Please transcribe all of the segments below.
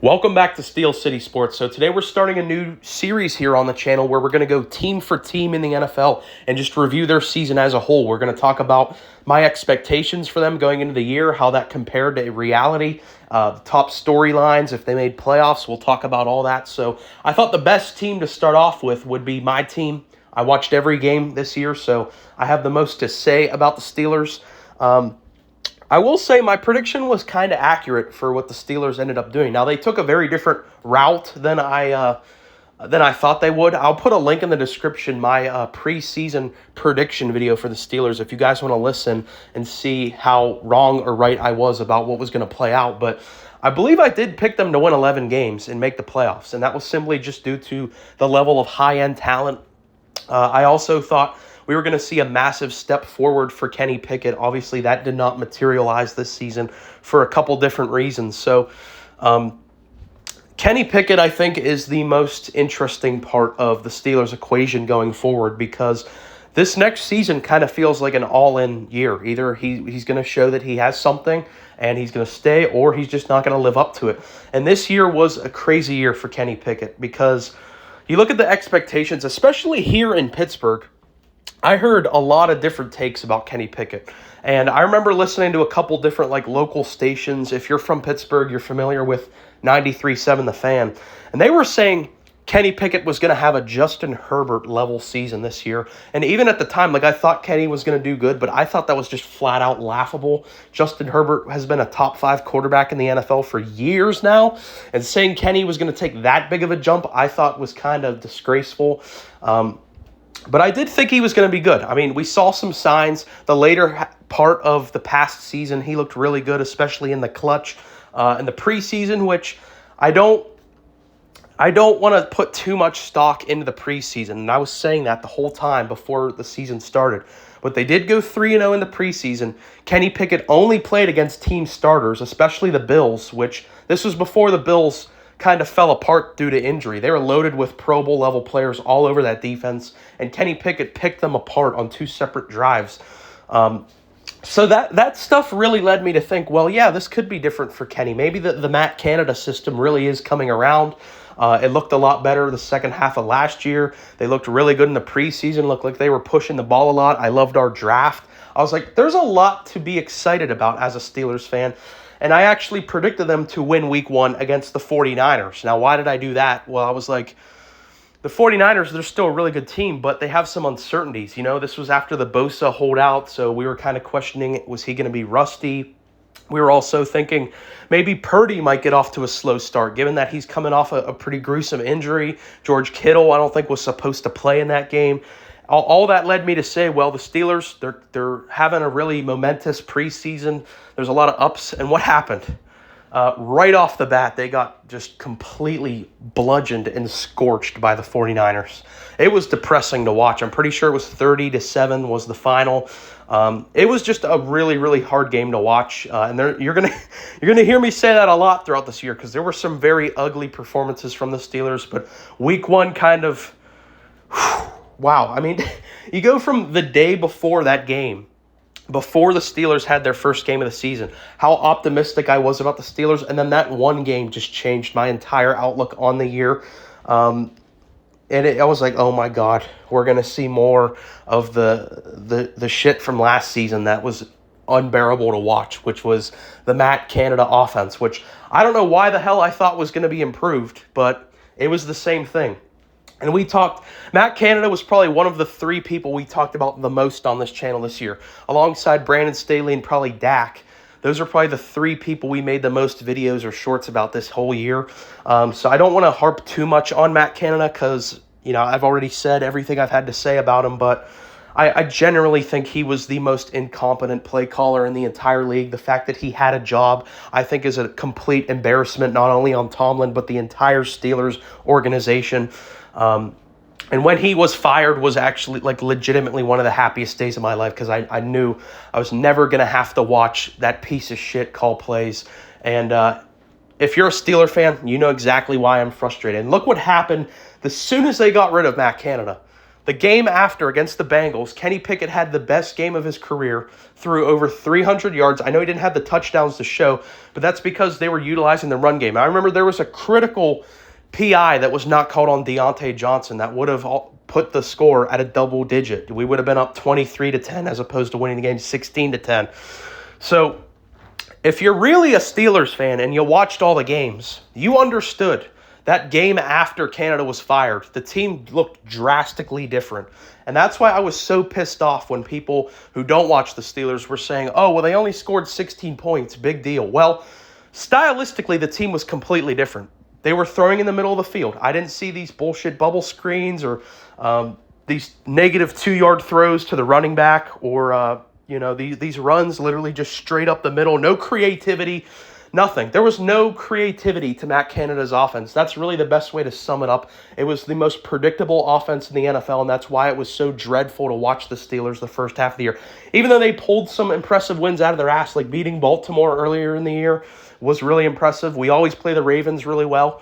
Welcome back to Steel City Sports. So today we're starting a new series here on the channel where we're going to go team for team in the NFL and just review their season as a whole. We're going to talk about my expectations for them going into the year, how that compared to reality, the top storylines, if they made playoffs. We'll talk about all that. So I thought the best team to start off with would be my team. I watched every game this year, so I have the most to say about the Steelers. I will say my prediction was kind of accurate for what the Steelers ended up doing. Now, they took a very different route than I thought they would. I'll put a link in the description, my preseason prediction video for the Steelers, if you guys want to listen and see how wrong or right I was about what was going to play out. But I believe I did pick them to win 11 games and make the playoffs, and that was simply just due to the level of high-end talent. I also thought we were going to see a massive step forward for Kenny Pickett. Obviously, that did not materialize this season for a couple different reasons. So, Kenny Pickett, I think, is the most interesting part of the Steelers' equation going forward because this next season kind of feels like an all-in year. Either he's going to show that he has something and he's going to stay, or he's just not going to live up to it. And this year was a crazy year for Kenny Pickett because you look at the expectations, especially here in Pittsburgh. I heard a lot of different takes about Kenny Pickett, and I remember listening to a couple different local stations. If you're from Pittsburgh, you're familiar with 93.7 The Fan, and they were saying Kenny Pickett was going to have a Justin Herbert level season this year. And even at the time, I thought Kenny was going to do good, but I thought that was just flat out laughable. Justin Herbert has been a top 5 quarterback in the NFL for years now, and saying Kenny was going to take that big of a jump, I thought was kind of disgraceful. But I did think he was going to be good. I mean, we saw some signs. The later part of the past season, he looked really good, especially in the clutch in the preseason, which I don't want to put too much stock into the preseason. And I was saying that the whole time before the season started. But they did go 3-0 in the preseason. Kenny Pickett only played against team starters, especially the Bills, which this was before the Bills kind of fell apart due to injury. They were loaded with Pro Bowl level players all over that defense, and Kenny Pickett picked them apart on 2 separate drives. So that stuff really led me to think, well, yeah, this could be different for Kenny. Maybe the Matt Canada system really is coming around. It looked a lot better the second half of last year. They looked really good in the preseason. Looked like they were pushing the ball a lot. I loved our draft. I was like, there's a lot to be excited about as a Steelers fan. And I actually predicted them to win week 1 against the 49ers. Now, why did I do that? Well, I was like, the 49ers, they're still a really good team, but they have some uncertainties. You know, this was after the Bosa holdout, so we were kind of questioning, was he going to be rusty? We were also thinking maybe Purdy might get off to a slow start, given that he's coming off a pretty gruesome injury. George Kittle, I don't think, was supposed to play in that game. All that led me to say, well, the Steelers, they're having a really momentous preseason. There's a lot of ups. And what happened? Right off the bat, they got just completely bludgeoned and scorched by the 49ers. It was depressing to watch. I'm pretty sure it was 30-7 was the final. It was just a really, really hard game to watch. And you're gonna hear me say that a lot throughout this year because there were some very ugly performances from the Steelers. But week 1 kind of... Wow, I mean, you go from the day before that game, before the Steelers had their first game of the season, how optimistic I was about the Steelers, and then that one game just changed my entire outlook on the year. I was like, oh my God, we're going to see more of the shit from last season that was unbearable to watch, which was the Matt Canada offense, which I don't know why the hell I thought was going to be improved, but it was the same thing. And Matt Canada was probably one of the 3 people we talked about the most on this channel this year, alongside Brandon Staley and probably Dak. Those are probably the 3 people we made the most videos or shorts about this whole year. So I don't want to harp too much on Matt Canada because, I've already said everything I've had to say about him, but I generally think he was the most incompetent play caller in the entire league. The fact that he had a job, I think, is a complete embarrassment, not only on Tomlin, but the entire Steelers organization. And when he was fired was actually legitimately one of the happiest days of my life because I knew I was never going to have to watch that piece of shit call plays. And if you're a Steeler fan, you know exactly why I'm frustrated. And look what happened as soon as they got rid of Matt Canada. The game after against the Bengals, Kenny Pickett had the best game of his career, threw over 300 yards. I know he didn't have the touchdowns to show, but that's because they were utilizing the run game. I remember there was a critical PI that was not called on Deontay Johnson that would have put the score at a double digit. We would have been up 23-10 as opposed to winning the game 16-10. So if you're really a Steelers fan and you watched all the games, you understood that game after Canada was fired, the team looked drastically different. And that's why I was so pissed off when people who don't watch the Steelers were saying, oh, well, they only scored 16 points, big deal. Well, stylistically, the team was completely different. They were throwing in the middle of the field. I didn't see these bullshit bubble screens or these negative 2-yard throws to the running back or, these runs literally just straight up the middle. No creativity. Nothing. There was no creativity to Matt Canada's offense. That's really the best way to sum it up. It was the most predictable offense in the NFL, and that's why it was so dreadful to watch the Steelers the first half of the year. Even though they pulled some impressive wins out of their ass, like beating Baltimore earlier in the year was really impressive. We always play the Ravens really well.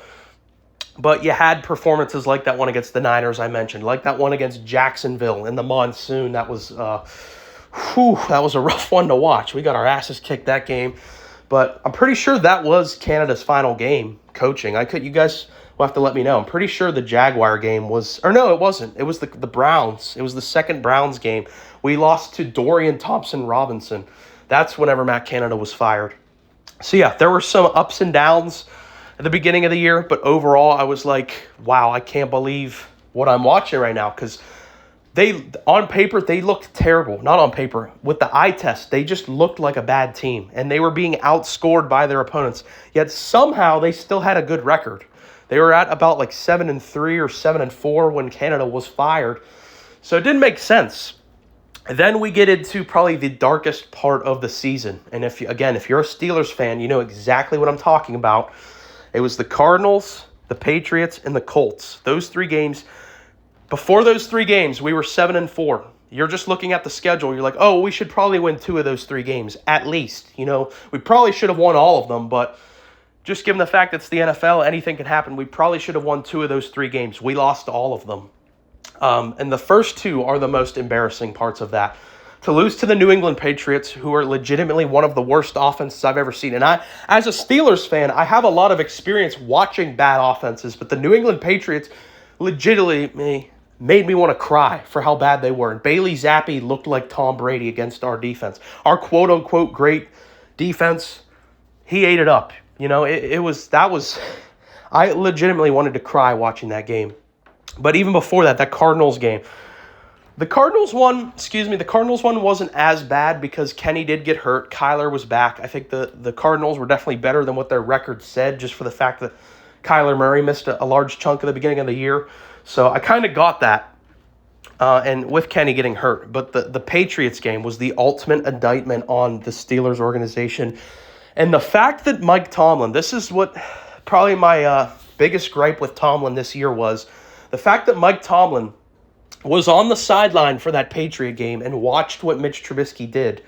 But you had performances like that one against the Niners I mentioned, like that one against Jacksonville in the monsoon. That was that was a rough one to watch. We got our asses kicked that game. But I'm pretty sure that was Canada's final game coaching. You guys will have to let me know. I'm pretty sure the Jaguar game was, or no, it wasn't. It was the Browns. It was the second Browns game. We lost to Dorian Thompson-Robinson. That's whenever Matt Canada was fired. So yeah, there were some ups and downs at the beginning of the year, but overall I was like, wow, I can't believe what I'm watching right now, because on paper, they looked terrible. Not on paper. With the eye test, they just looked like a bad team. And they were being outscored by their opponents. Yet somehow they still had a good record. They were at about like 7-3 or 7-4 when Canada was fired. So it didn't make sense. Then we get into probably the darkest part of the season. And if you're a Steelers fan, you know exactly what I'm talking about. It was the Cardinals, the Patriots, and the Colts. Those three games. Before those three games, we were 7-4. You're just looking at the schedule. You're like, oh, we should probably win 2 of those 3 games, at least. We probably should have won all of them, but just given the fact that it's the NFL, anything can happen. We probably should have won 2 of those 3 games. We lost all of them. And the first 2 are the most embarrassing parts of that. To lose to the New England Patriots, who are legitimately one of the worst offenses I've ever seen. And I, as a Steelers fan, I have a lot of experience watching bad offenses, but the New England Patriots legitimately made me want to cry for how bad they were. And Bailey Zappi looked like Tom Brady against our defense. Our quote-unquote great defense, he ate it up. I legitimately wanted to cry watching that game. But even before that Cardinals game, the Cardinals one wasn't as bad because Kenny did get hurt. Kyler was back. I think the Cardinals were definitely better than what their record said, just for the fact that Kyler Murray missed a large chunk of the beginning of the year. So I kind of got that, and with Kenny getting hurt. But the Patriots game was the ultimate indictment on the Steelers organization. And the fact that Mike Tomlin, this is what probably my biggest gripe with Tomlin this year was, the fact that Mike Tomlin was on the sideline for that Patriot game and watched what Mitch Trubisky did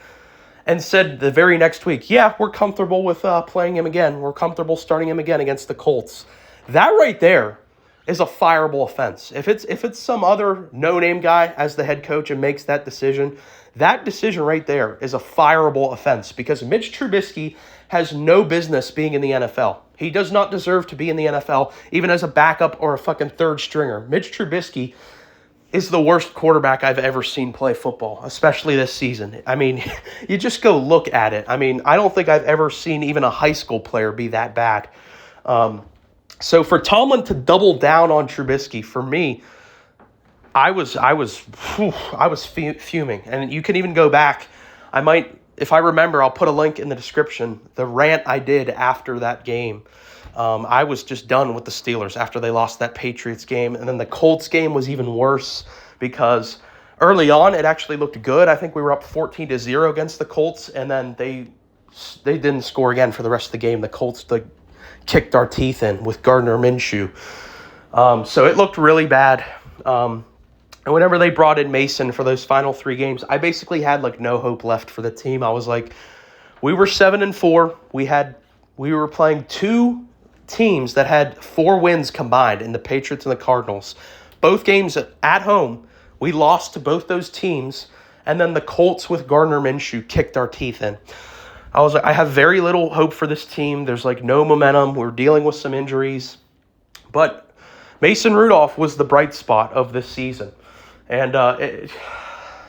and said the very next week, yeah, we're comfortable with playing him again. We're comfortable starting him again against the Colts. That right there is a fireable offense. If it's some other no-name guy as the head coach and makes that decision right there is a fireable offense, because Mitch Trubisky has no business being in the NFL. He does not deserve to be in the NFL, even as a backup or a fucking third stringer. Mitch Trubisky is the worst quarterback I've ever seen play football, especially this season. I mean, you just go look at it. I mean, I don't think I've ever seen even a high school player be that bad. So for Tomlin to double down on Trubisky, for me, I was fuming. And you can even go back. I might, if I remember, I'll put a link in the description. The rant I did after that game. I was just done with the Steelers after they lost that Patriots game. And then the Colts game was even worse because early on it actually looked good. I think we were up 14-0 against the Colts, and then they didn't score again for the rest of the game. The Colts kicked our teeth in with Gardner Minshew. So it looked really bad. And whenever they brought in Mason for those final 3 games, I basically had no hope left for the team. I was like, we were 7-4. We were playing 2 teams that had 4 wins combined in the Patriots and the Cardinals. Both games at home. We lost to both those teams, and then the Colts with Gardner Minshew kicked our teeth in. I was like, I have very little hope for this team. There's like no momentum. We're dealing with some injuries. But Mason Rudolph was the bright spot of this season. And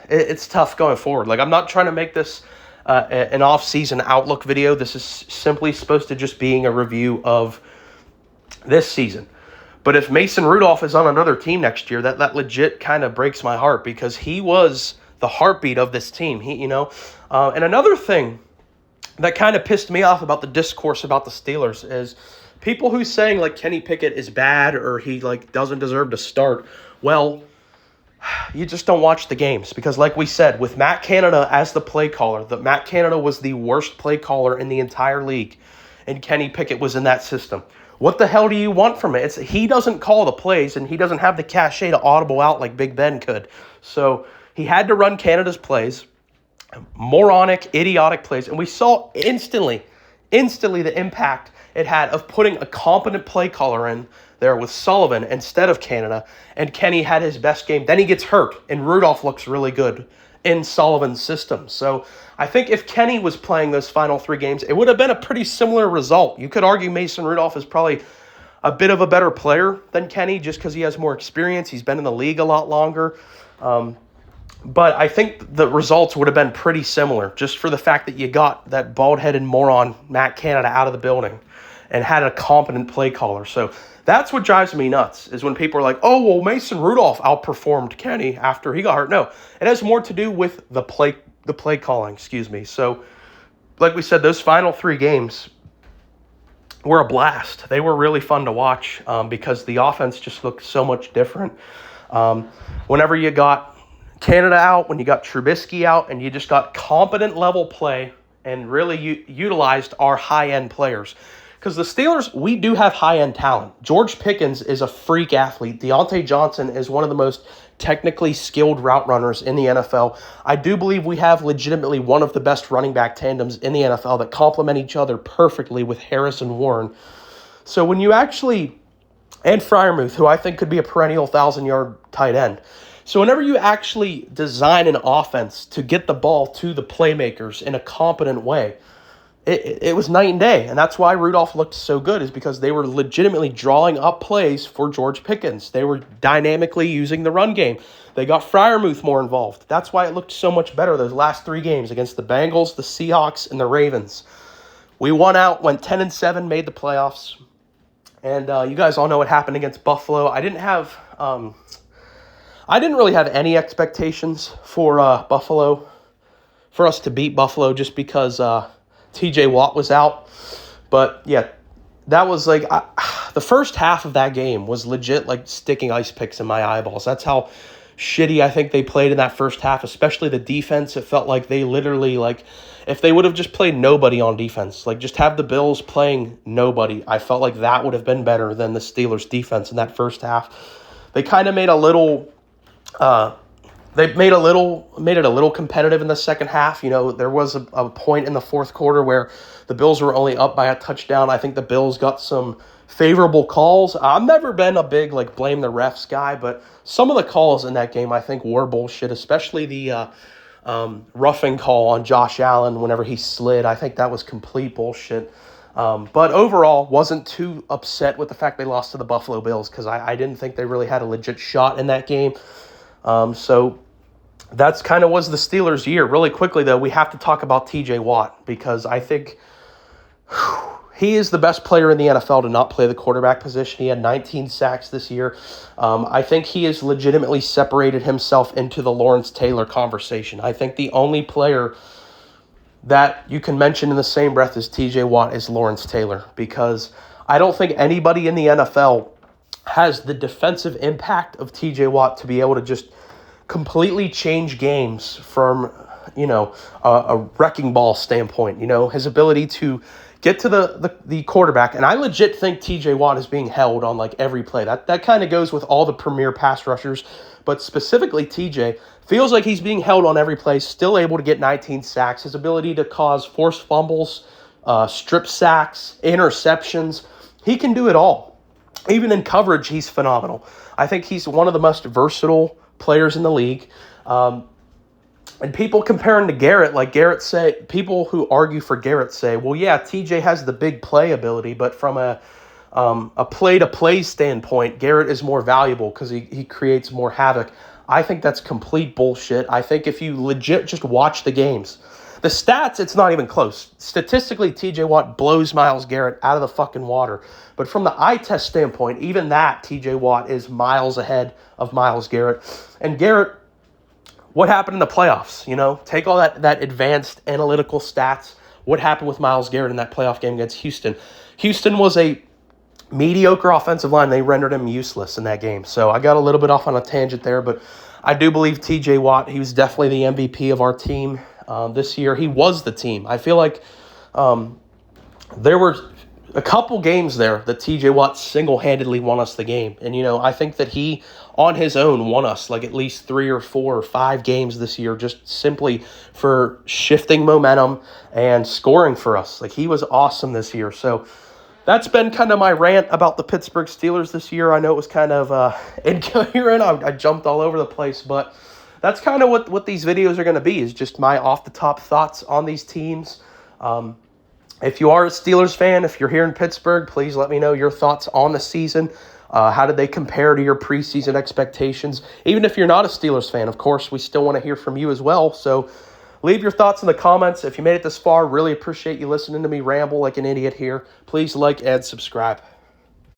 it's tough going forward. Like, I'm not trying to make this an off-season outlook video. This is simply supposed to just being a review of this season. But if Mason Rudolph is on another team next year, that legit kind of breaks my heart, because he was the heartbeat of this team. And another thing that kind of pissed me off about the discourse about the Steelers is people who saying like Kenny Pickett is bad or he like doesn't deserve to start. Well, you just don't watch the games, because like we said, with Matt Canada as the play caller, Matt Canada was the worst play caller in the entire league, and Kenny Pickett was in that system. What the hell do you want from it? He doesn't call the plays, and he doesn't have the cachet to audible out like Big Ben could. So he had to run Canada's plays. Moronic, idiotic plays, and we saw instantly the impact it had of putting a competent play caller in there with Sullivan instead of Canada, and Kenny had his best game. Then he gets hurt, and Rudolph looks really good in Sullivan's system. So I think if Kenny was playing those final 3 games, it would have been a pretty similar result. You could argue Mason Rudolph is probably a bit of a better player than Kenny just because he has more experience. He's been in the league a lot longer. But I think the results would have been pretty similar, just for the fact that you got that bald-headed moron Matt Canada out of the building and had a competent play caller. So that's what drives me nuts, is when people are like, oh, well, Mason Rudolph outperformed Kenny after he got hurt. No, it has more to do with the play calling, So like we said, those final 3 games were a blast. They were really fun to watch because the offense just looked so much different. Whenever you got Canada out, when you got Trubisky out, and you just got competent level play and really utilized our high-end players. Because the Steelers, we do have high-end talent. George Pickens is a freak athlete. Deontay Johnson is one of the most technically skilled route runners in the NFL. I do believe we have legitimately one of the best running back tandems in the NFL that complement each other perfectly with Harris and Warren. So when you actually, and Freiermuth, who I think could be a perennial 1,000-yard tight end. So whenever you actually design an offense to get the ball to the playmakers in a competent way, it was night and day. And that's why Rudolph looked so good, is because they were legitimately drawing up plays for George Pickens. They were dynamically using the run game. They got Freiermuth more involved. That's why it looked so much better those last 3 games against the Bengals, the Seahawks, and the Ravens. We won out, went 10-7, made the playoffs. And you guys all know what happened against Buffalo. I didn't really have any expectations for Buffalo, for us to beat Buffalo, just because TJ Watt was out. But yeah, that was like, the first half of that game was legit like sticking ice picks in my eyeballs. That's how shitty I think they played in that first half, especially the defense. It felt like they literally, like, if they would have just played nobody on defense, like just have the Bills playing nobody, I felt like that would have been better than the Steelers' defense in that first half. They kind of made a little... They made it a little competitive in the second half. There was a point in the fourth quarter where the Bills were only up by a touchdown. I think the Bills got some favorable calls. I've never been a big blame the refs guy, but some of the calls in that game I think were bullshit, especially the roughing call on Josh Allen whenever he slid. I think that was complete bullshit. But overall, wasn't too upset with the fact they lost to the Buffalo Bills, because I didn't think they really had a legit shot in that game. So that's kind of was the Steelers' year. Really quickly, though, we have to talk about TJ Watt, because I think he is the best player in the NFL to not play the quarterback position. He had 19 sacks this year. I think he has legitimately separated himself into the Lawrence Taylor conversation. I think the only player that you can mention in the same breath as TJ Watt is Lawrence Taylor, because I don't think anybody in the NFL has the defensive impact of TJ Watt to be able to just completely change games from, a wrecking ball standpoint. His ability to get to the quarterback. And I legit think TJ Watt is being held on every play. That kind of goes with all the premier pass rushers, but specifically TJ feels like he's being held on every play, still able to get 19 sacks. His ability to cause forced fumbles, strip sacks, interceptions, he can do it all. Even in coverage, he's phenomenal. I think he's one of the most versatile players in the league. And people comparing to Garrett, like Garrett say, people who argue for Garrett say, well, yeah, TJ has the big play ability, but from a play-to-play standpoint, Garrett is more valuable because he creates more havoc. I think that's complete bullshit. I think if you legit just watch the games, the stats, it's not even close. Statistically, TJ Watt blows Myles Garrett out of the fucking water. But from the eye test standpoint, even that, TJ Watt is miles ahead of Myles Garrett. And Garrett, what happened in the playoffs? You know, take all that advanced analytical stats. What happened with Myles Garrett in that playoff game against Houston? Houston was a mediocre offensive line. They rendered him useless in that game. So I got a little bit off on a tangent there, but I do believe TJ Watt, he was definitely the MVP of our team this year. He was the team. I feel like there were a couple games there that TJ Watt single-handedly won us the game. And, you know, I think that he, on his own, won us like at least 3 or 4 or 5 games this year just simply for shifting momentum and scoring for us. Like, he was awesome this year. So that's been kind of my rant about the Pittsburgh Steelers this year. I know it was kind of incoherent. I jumped all over the place, but that's kind of what these videos are going to be, is just my off-the-top thoughts on these teams. If you are a Steelers fan, if you're here in Pittsburgh, please let me know your thoughts on the season. How did they compare to your preseason expectations? Even if you're not a Steelers fan, of course, we still want to hear from you as well. So leave your thoughts in the comments. If you made it this far, really appreciate you listening to me ramble like an idiot here. Please like and subscribe.